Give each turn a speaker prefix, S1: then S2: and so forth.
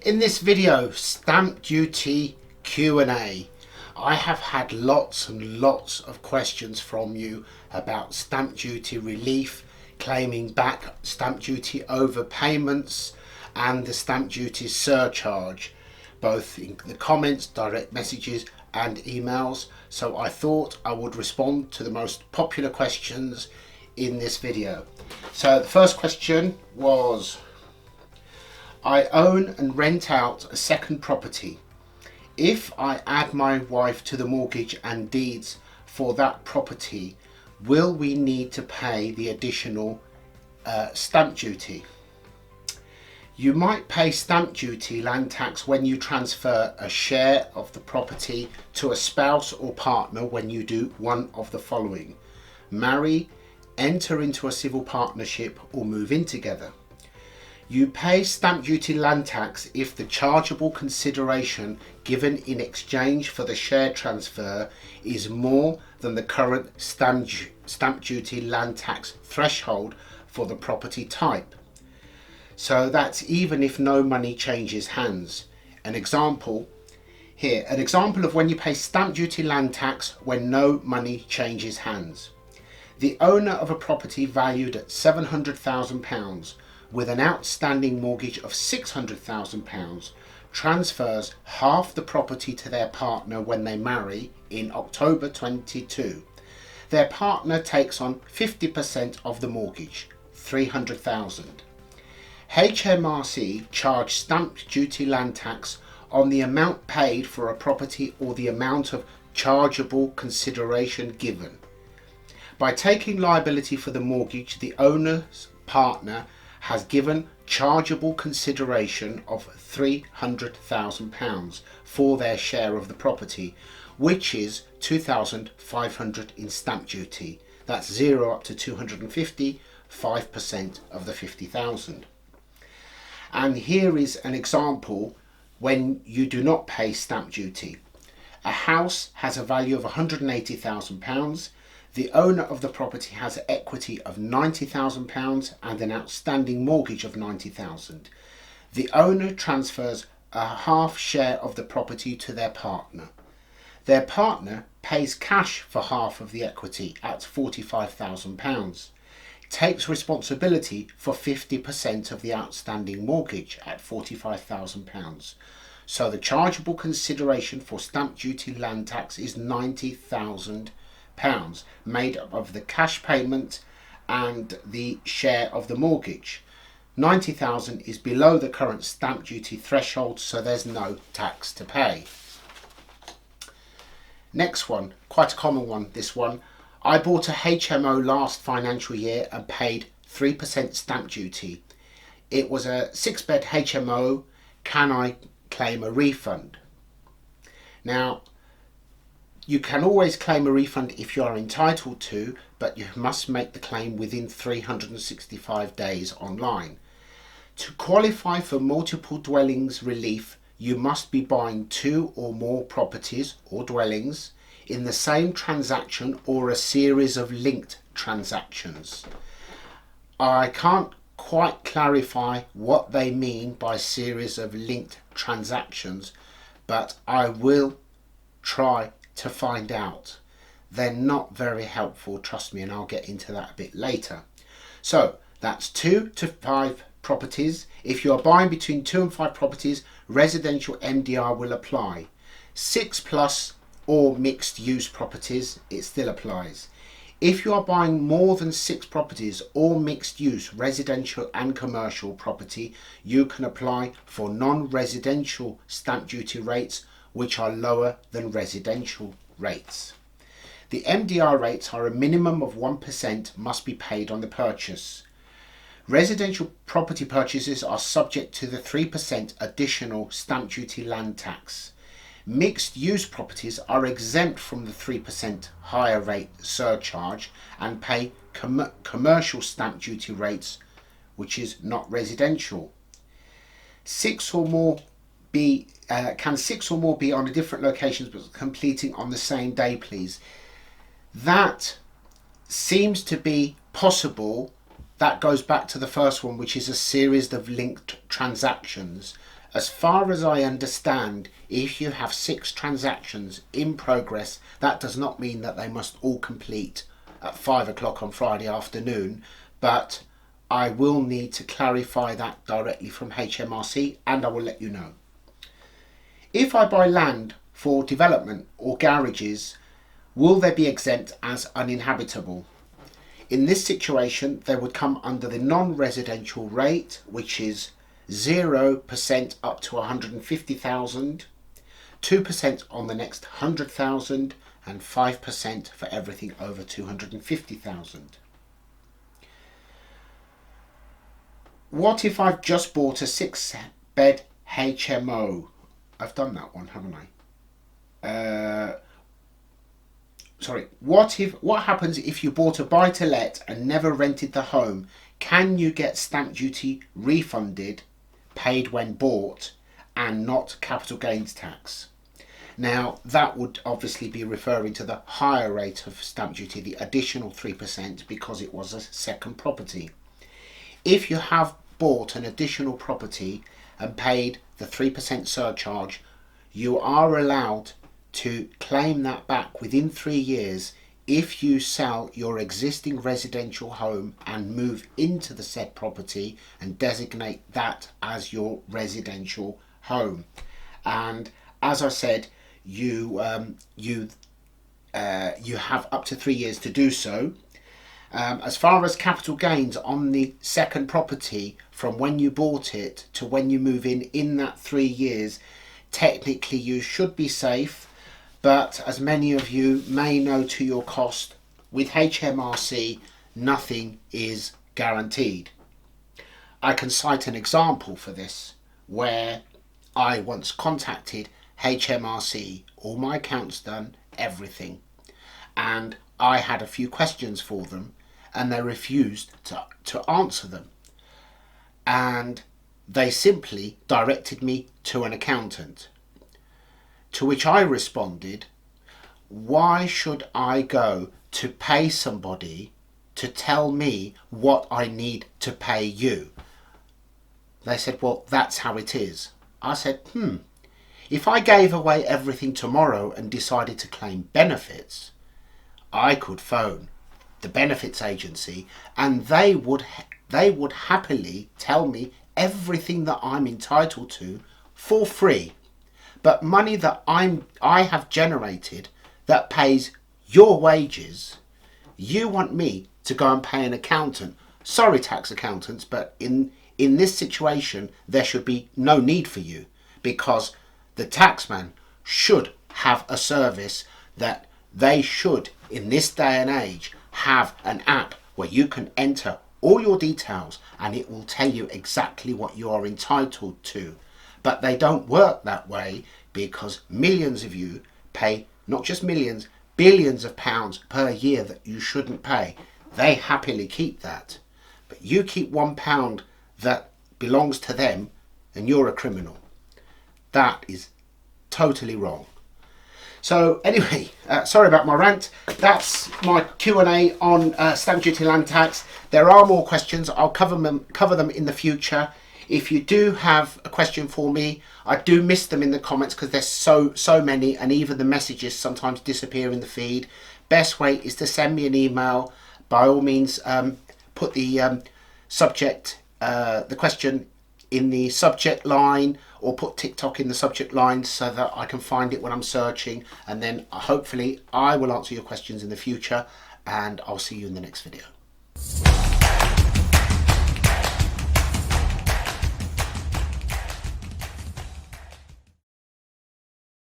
S1: In this video, stamp duty Q&A, I have had lots and lots of questions from you about stamp duty relief, claiming back stamp duty overpayments and the stamp duty surcharge, both in the comments, direct messages and emails. So I thought I would respond to the most popular questions in this video. So the first question was, I own and rent out a second property. If I add my wife to the mortgage and deeds for that property, will we need to pay the additional stamp duty? You might pay stamp duty land tax when you transfer a share of the property to a spouse or partner when you do one of the following: marry, enter into a civil partnership or move in together. You pay stamp duty land tax if the chargeable consideration given in exchange for the share transfer is more than the current stamp duty land tax threshold for the property type. So that's even if no money changes hands. An example of when you pay stamp duty land tax when no money changes hands. The owner of a property valued at £700,000 with an outstanding mortgage of £600,000 transfers half the property to their partner when they marry in October 22. Their partner takes on 50% of the mortgage, £300,000. HMRC charge stamp duty land tax on the amount paid for a property or the amount of chargeable consideration given. By taking liability for the mortgage, the owner's partner has given chargeable consideration of £300,000 for their share of the property, which is £2,500 in stamp duty. That's 0 up to 250, 5% of the 50,000. And here is an example when you do not pay stamp duty. A house has a value of £180,000. The owner of the property has equity of £90,000 and an outstanding mortgage of £90,000. The owner transfers a half share of the property to their partner. Their partner pays cash for half of the equity at £45,000. Takes responsibility for 50% of the outstanding mortgage at £45,000. So the chargeable consideration for stamp duty land tax is £90,000, made up of the cash payment and the share of the mortgage. £90,000 is below the current stamp duty threshold, so there's no tax to pay. Next one, quite a common one, this one. I bought a HMO last financial year and paid 3% stamp duty. It was a 6-bed HMO. Can I claim a refund? Now, you can always claim a refund if you are entitled to, but you must make the claim within 365 days online. To qualify for multiple dwellings relief, you must be buying 2 or more properties or dwellings in the same transaction or a series of linked transactions. I can't quite clarify what they mean by series of linked transactions, but I will try to find out. They're not very helpful, trust me, and I'll get into that a bit later. So that's 2 to 5 properties. If you are buying between 2 and 5 properties, residential MDR will apply. 6 plus or mixed use properties, it still applies. If you are buying more than 6 properties or mixed use residential and commercial property, you can apply for non-residential stamp duty rates, which are lower than residential rates. The MDR rates are a minimum of 1% must be paid on the purchase. Residential property purchases are subject to the 3% additional stamp duty land tax. Mixed use properties are exempt from the 3% higher rate surcharge and pay commercial stamp duty rates, which is not residential. 6 or more can 6 or more be on a different locations but completing on the same day, please? That seems to be possible. That goes back to the first one, which is a series of linked transactions. As far as I understand, if you have 6 transactions in progress, that does not mean that they must all complete at 5 o'clock on Friday afternoon, but I will need to clarify that directly from HMRC, and I will let you know. If I buy land for development or garages, will they be exempt as uninhabitable? In this situation, they would come under the non-residential rate, which is 0% up to 150,000, 2% on the next 100,000, and 5% for everything over 250,000. What if I've just bought a 6-bed HMO? I've done that one, haven't I? What happens if you bought a buy-to-let and never rented the home? Can you get stamp duty refunded, paid when bought, and not capital gains tax? Now, that would obviously be referring to the higher rate of stamp duty, the additional 3%, because it was a second property. If you have bought an additional property and paid the 3% surcharge, you are allowed to claim that back within 3 years if you sell your existing residential home and move into the said property and designate that as your residential home. And as I said, you have up to 3 years to do so. As far as capital gains on the second property, from when you bought it to when you move in that 3 years, technically you should be safe, but as many of you may know to your cost, with HMRC nothing is guaranteed. I can cite an example for this where I once contacted HMRC, all my accounts done, everything, and I had a few questions for them and they refused to answer them, and they simply directed me to an accountant. To which I responded, why should I go to pay somebody to tell me what I need to pay you? They said, well, that's how it is. I said, if I gave away everything tomorrow and decided to claim benefits, I could phone the benefits agency and they would happily tell me everything that I'm entitled to for free. But money that I have generated that pays your wages, you want me to go and pay an accountant. Sorry, tax accountants, but in this situation, there should be no need for you, because the taxman should have a service that they should, in this day and age, have an app where you can enter all your details and it will tell you exactly what you are entitled to. But they don't work that way, because millions of you pay, not just millions, billions of pounds per year that you shouldn't pay. They happily keep that. But you keep £1 that belongs to them and you're a criminal. That is totally wrong. So anyway, sorry about my rant. That's my Q&A on stamp duty land tax. There are more questions. I'll cover them in the future. If you do have a question for me, I do miss them in the comments because there's so many, and even the messages sometimes disappear in the feed. Best way is to send me an email. By all means, put the subject, the question in the subject line, or put TikTok in the subject line so that I can find it when I'm searching, and then hopefully I will answer your questions in the future, and I'll see you in the next video.